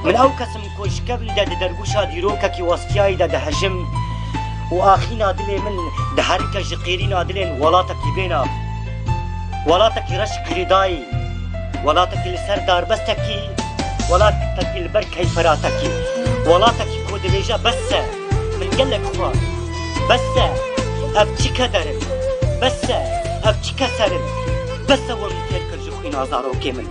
من ئەو کەسم کۆشکەبندا دەدەرگوشا دیرۆکەکی وەستیایی دەدەهەژم و ئاخینا دلێ من دە هەر کە ژ قێرینا دلێن وڵاتێکی بێنا وڵاتێکی ڕەش گرێدایی وڵاتێکی لەسەر داربەستێکی وڵاتێکی لەبەر کەیفەراتێکی وڵاتێکی کۆ دەبێژە بەسە من گەلێک خوا بەسە ئەف چی کە دەرن بەسە ئەف چی کە سەرن بەسە وە من تێر کرد ژ خوێن ئازارۆکێ من